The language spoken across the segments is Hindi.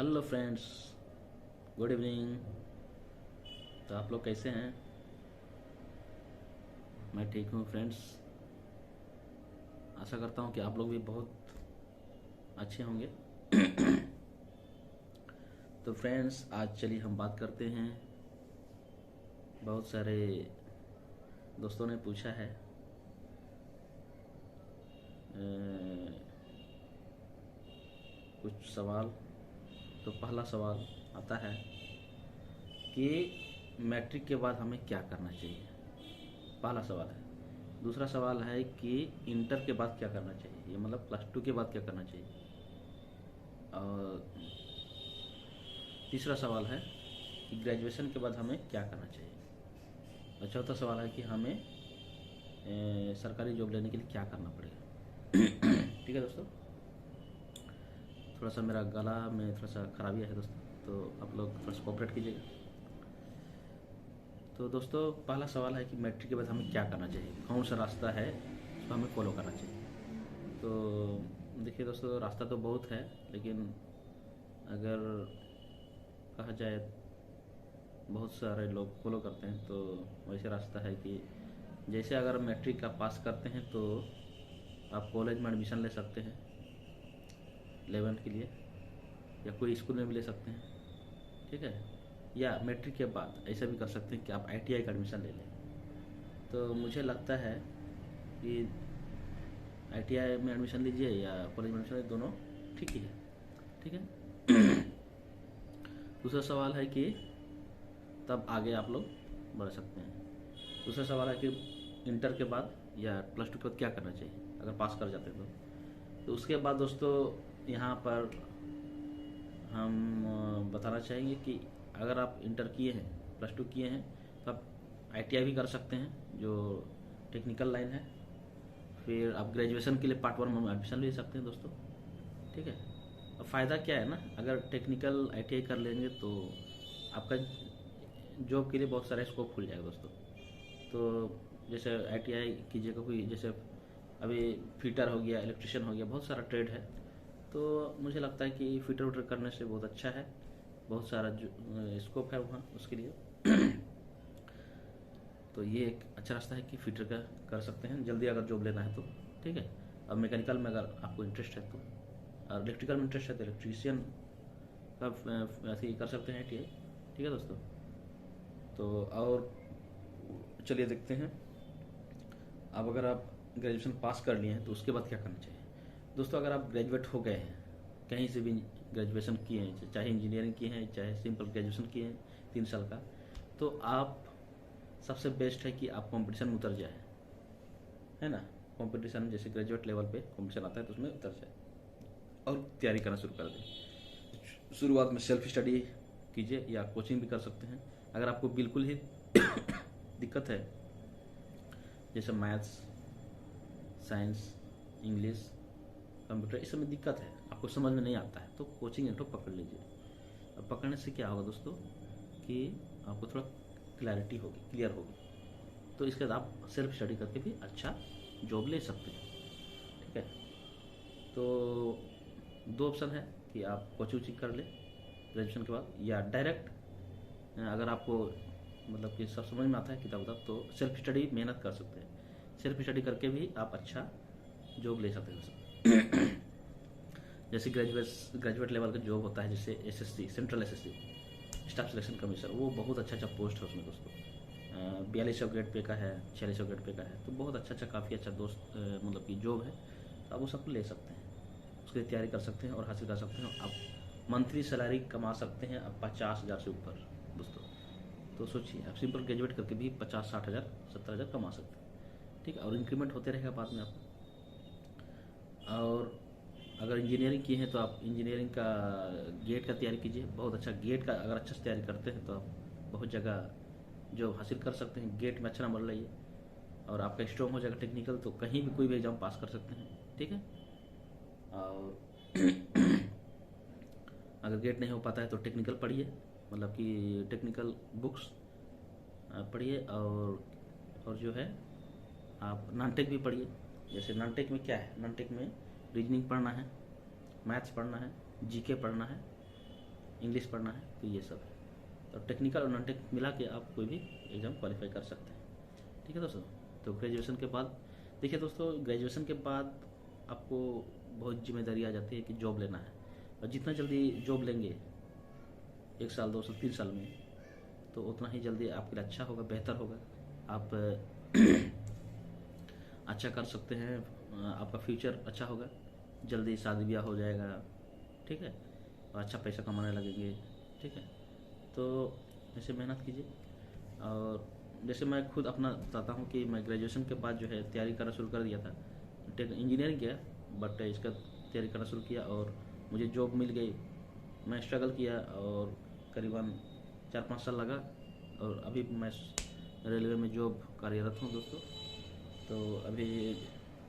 Hello friends, good evening. तो आप लोग कैसे हैं? मैं ठीक हूँ फ्रेंड्स। आशा करता हूँ कि आप लोग भी बहुत अच्छे होंगे। तो फ्रेंड्स, आज चलिए हम बात करते हैं। बहुत सारे दोस्तों ने पूछा है कुछ सवाल। तो पहला सवाल आता है कि मैट्रिक के बाद हमें क्या करना चाहिए। पहला सवाल है। दूसरा सवाल है कि इंटर के बाद क्या करना चाहिए, ये मतलब +2 के बाद क्या करना चाहिए। और तीसरा सवाल है कि ग्रेजुएशन के बाद हमें क्या करना चाहिए। और चौथा सवाल है कि हमें सरकारी जॉब लेने के लिए क्या करना पड़ेगा। ठीक है दोस्तों, थोड़ा सा मेरा गला में थोड़ा सा खराबी है दोस्तों, तो आप लोग थोड़ा सा कोऑपरेट कीजिएगा। तो दोस्तों, पहला सवाल है कि मैट्रिक के बाद हमें क्या करना चाहिए, कौन सा रास्ता है उसको हमें फॉलो करना चाहिए। तो देखिए दोस्तों, रास्ता तो बहुत है, लेकिन अगर कहा जाए बहुत सारे लोग फॉलो करते हैं, तो वैसे रास्ता है कि जैसे अगर मैट्रिक आप पास करते हैं तो आप कॉलेज में एडमिशन ले सकते हैं 11th के लिए, या कोई स्कूल में भी ले सकते हैं। ठीक है, या मैट्रिक के बाद ऐसा भी कर सकते हैं कि आप ITI का एडमिशन ले लें। तो मुझे लगता है कि ITI में एडमिशन लीजिए या कॉलेज में एडमिशन लीजिए, दोनों ठीक ही है। ठीक है। दूसरा सवाल है कि तब आगे आप लोग बढ़ सकते हैं। दूसरा सवाल है कि इंटर के बाद या +2 के बाद क्या करना चाहिए अगर पास कर जाते हैं तो उसके बाद दोस्तों यहाँ पर हम बताना चाहेंगे कि अगर आप इंटर किए हैं, +2 किए हैं, तो आप ITI भी कर सकते हैं जो टेक्निकल लाइन है। फिर आप ग्रेजुएशन के लिए पार्ट 1 में एडमिशन ले सकते हैं दोस्तों। ठीक है। अब फ़ायदा क्या है ना, अगर टेक्निकल ITI कर लेंगे तो आपका जॉब के लिए बहुत सारा स्कोप खुल जाएगा दोस्तों। तो जैसे ITI कीजिएगा, कोई जैसे अभी फिटर हो गया, इलेक्ट्रिशियन हो गया, बहुत सारा ट्रेड है। तो मुझे लगता है कि फिटर उटर करने से बहुत अच्छा है, बहुत सारा स्कोप है वहाँ उसके लिए। तो ये एक अच्छा रास्ता है कि फिटर का कर सकते हैं जल्दी अगर जॉब लेना है तो। ठीक है। अब मैकेनिकल में अगर आपको इंटरेस्ट है तो, और इलेक्ट्रिकल में इंटरेस्ट है तो इलेक्ट्रीशियन का ऐसे ही कर सकते हैं ITI। ठीक है दोस्तों। तो और चलिए देखते हैं, अब अगर आप ग्रेजुएशन पास कर लिए हैं तो उसके बाद क्या करना चाहिए। दोस्तों, अगर आप ग्रेजुएट हो गए हैं, कहीं से भी ग्रेजुएशन किए हैं, चाहे इंजीनियरिंग किए हैं चाहे सिंपल ग्रेजुएशन किए हैं 3 साल का, तो आप सबसे बेस्ट है कि आप कंपटीशन में उतर जाए, है ना। कंपटीशन जैसे ग्रेजुएट लेवल पे कंपटीशन आता है तो उसमें उतर जाए और तैयारी करना शुरू कर दें। शुरुआत में सेल्फ स्टडी कीजिए या कोचिंग भी कर सकते हैं। अगर आपको बिल्कुल ही दिक्कत है, जैसे मैथ्स, साइंस, इंग्लिश, कंप्यूटर, इस सब में दिक्कत है, आपको समझ में नहीं आता है, तो कोचिंग एक तो पकड़ लीजिए। अब पकड़ने से क्या होगा दोस्तों कि आपको थोड़ा क्लैरिटी होगी, क्लियर होगी, तो इसके बाद आप सेल्फ स्टडी करके भी अच्छा जॉब ले सकते हैं। ठीक है। तो 2 ऑप्शन है कि आप कोचिंग कर लें ग्रेजुएशन के बाद, या डायरेक्ट अगर आपको मतलब कि सब समझ में आता है किताब उताब, तो सेल्फ स्टडी मेहनत कर सकते हैं। सेल्फ स्टडी करके भी आप अच्छा जॉब ले सकते हैं। जैसे ग्रेजुएट लेवल का जॉब होता है, जैसे SSC, central SSC, staff selection commission, वो बहुत अच्छा पोस्ट है उसमें दोस्तों। 4200 ग्रेड पे का है, 4600 ग्रेड पे का है, तो बहुत अच्छा काफ़ी अच्छा दोस्त मतलब कि जॉब है। तो आप वो सबको ले सकते हैं, उसके लिए तैयारी कर सकते हैं और हासिल कर सकते हैं। आप मंथली सैलरी कमा सकते हैं अब 50,000 से ऊपर दोस्तों। तो सोचिए, आप सिंपल ग्रेजुएट करके भी 50-60,000 70,000 कमा सकते हैं। ठीक है, और इंक्रीमेंट होते रहेगा बाद में आपको। और अगर इंजीनियरिंग की है तो आप इंजीनियरिंग का गेट का तैयारी कीजिए, बहुत अच्छा गेट का अगर अच्छे से तैयारी करते हैं तो आप बहुत जगह जो हासिल कर सकते हैं। गेट में अच्छा नंबर लाइए और आपका स्ट्रॉन्ग हो जाएगा टेक्निकल, तो कहीं भी कोई भी एग्ज़ाम पास कर सकते हैं। ठीक है। और अगर गेट नहीं हो पाता है तो टेक्निकल पढ़िए, मतलब कि टेक्निकल बुक्स पढ़िए। और जो है आप नॉन-टेक भी पढ़िए। जैसे नॉन-टेक में क्या है, नॉन-टेक में रीजनिंग पढ़ना है, मैथ्स पढ़ना है, GK पढ़ना है, इंग्लिश पढ़ना है, तो ये सब है। तो टेक्निकल और नॉन टेक मिला के आप कोई भी एग्ज़ाम क्वालिफाई कर सकते हैं। ठीक है दोस्तों। तो ग्रेजुएशन के बाद देखिए दोस्तों, ग्रेजुएशन के बाद आपको बहुत जिम्मेदारी आ जाती है कि जॉब लेना है, और जितना जल्दी जॉब लेंगे 1 साल 2 साल 3 साल में, तो उतना ही जल्दी आपके लिए अच्छा होगा, बेहतर होगा। आप अच्छा कर सकते हैं, आपका फ्यूचर अच्छा होगा, जल्दी शादी ब्याह हो जाएगा, ठीक है, और अच्छा पैसा कमाने लगेंगे। ठीक है, तो ऐसे मेहनत कीजिए। और जैसे मैं खुद अपना बताता हूँ कि मैं ग्रेजुएशन के बाद जो है तैयारी करना शुरू कर दिया था, इंजीनियरिंग किया, बट इसका तैयारी करना शुरू किया और मुझे जॉब मिल गई। मैं स्ट्रगल किया और करीबन 4-5 साल लगा, और अभी मैं रेलवे में जॉब कार्यरत हूँ दोस्तों। तो अभी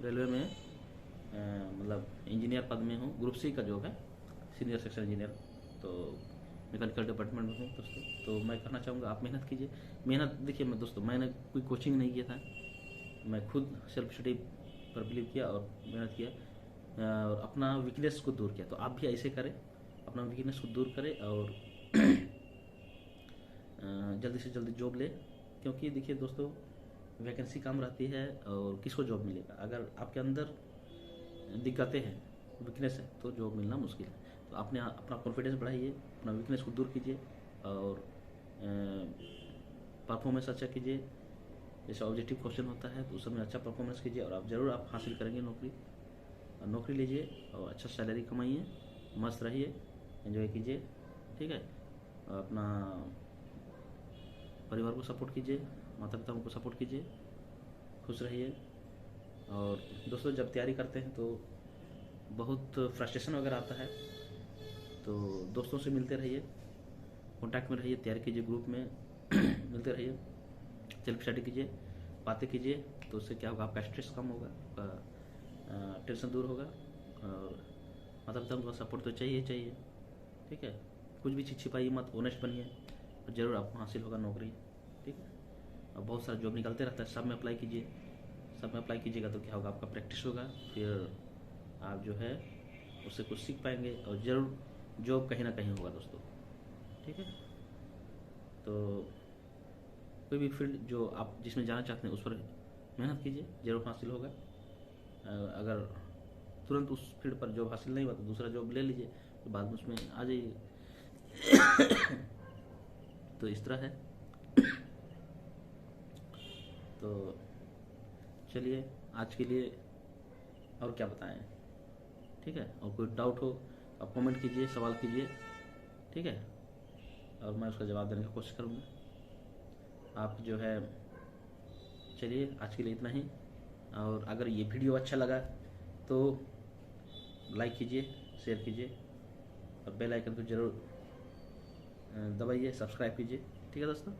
रेलवे में मतलब इंजीनियर पद में हूँ, ग्रुप सी का जॉब है, सीनियर सेक्शन इंजीनियर। तो मैकेनिकल डिपार्टमेंट में हूँ दोस्तों। तो मैं कहना चाहूँगा आप मेहनत कीजिए। मेहनत देखिए मैं दोस्तों, मैंने कोई कोचिंग नहीं किया था, मैं खुद सेल्फ स्टडी पर बिलीव किया और मेहनत किया और अपना वीकनेस को दूर किया। तो आप भी ऐसे करें, अपना वीकनेस को दूर करें और जल्दी से जल्दी जॉब ले। क्योंकि देखिए दोस्तों, वैकेंसी कम रहती है और किसको जॉब मिलेगा। अगर आपके अंदर दिक्कतें हैं, वीकनेस है, तो जॉब मिलना मुश्किल है। तो आपने अपना कॉन्फिडेंस बढ़ाइए, अपना वीकनेस को दूर कीजिए और परफॉर्मेंस अच्छा कीजिए। जैसे ऑब्जेक्टिव क्वेश्चन होता है तो उस समय अच्छा परफॉर्मेंस कीजिए और आप ज़रूर आप हासिल करेंगे नौकरी। और नौकरी लीजिए और अच्छा सैलरी कमाइए, मस्त रहिए, एंजॉय कीजिए। ठीक है, और अपना परिवार को सपोर्ट कीजिए, माता पिता को सपोर्ट कीजिए, खुश रहिए। और दोस्तों, जब तैयारी करते हैं तो बहुत फ्रस्ट्रेशन वगैरह आता है, तो दोस्तों से मिलते रहिए, कांटेक्ट में रहिए, तैयारी कीजिए ग्रुप में मिलते रहिए, सेल्फ स्टडी कीजिए, बातें कीजिए। तो उससे क्या होगा, आपका स्ट्रेस कम होगा, आपका टेंशन दूर होगा। और माता पिता का सपोर्ट तो चाहिए। ठीक है, कुछ भी चीज़ छिपाइए मत, ऑनेस्ट बनिए और ज़रूर आपको हासिल होगा नौकरी। ठीक है, और बहुत सारा जॉब निकलते रहता है, सब में अप्लाई कीजिए। सब में अप्लाई कीजिएगा तो क्या होगा, आपका प्रैक्टिस होगा, फिर आप जो है उससे कुछ सीख पाएंगे और ज़रूर जॉब कहीं ना कहीं होगा दोस्तों। ठीक है, तो कोई भी फील्ड जो आप जिसमें जाना चाहते हैं उस पर मेहनत कीजिए, ज़रूर हासिल होगा। अगर तुरंत उस फील्ड पर जॉब हासिल नहीं हुआ तो दूसरा जॉब ले लीजिए, तो बाद में उसमें आ जाइए। तो इस तरह है। तो चलिए आज के लिए और क्या बताएं। ठीक है, और कोई डाउट हो आप कमेंट कीजिए, सवाल कीजिए। ठीक है, और मैं उसका जवाब देने की कोशिश करूँगा। आप जो है, चलिए आज के लिए इतना ही। और अगर ये वीडियो अच्छा लगा तो लाइक कीजिए, शेयर कीजिए और बेल आइकन को ज़रूर दबाइए, सब्सक्राइब कीजिए। ठीक है दोस्तों,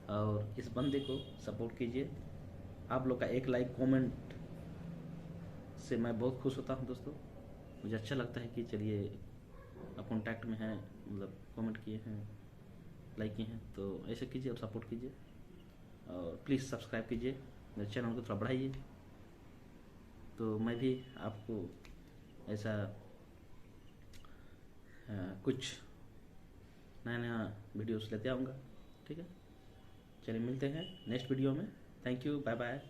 और इस बंदे को सपोर्ट कीजिए। आप लोग का एक लाइक कमेंट से मैं बहुत खुश होता हूँ दोस्तों। मुझे अच्छा लगता है कि चलिए आप कॉन्टैक्ट में हैं, मतलब कमेंट किए हैं, लाइक किए हैं, तो ऐसे कीजिए और सपोर्ट कीजिए। और प्लीज़ सब्सक्राइब कीजिए, मेरे चैनल को थोड़ा बढ़ाइए, तो मैं भी आपको ऐसा कुछ नया वीडियोस लेते आऊँगा। ठीक है, चलिए मिलते हैं नेक्स्ट वीडियो में। Thank you, bye bye.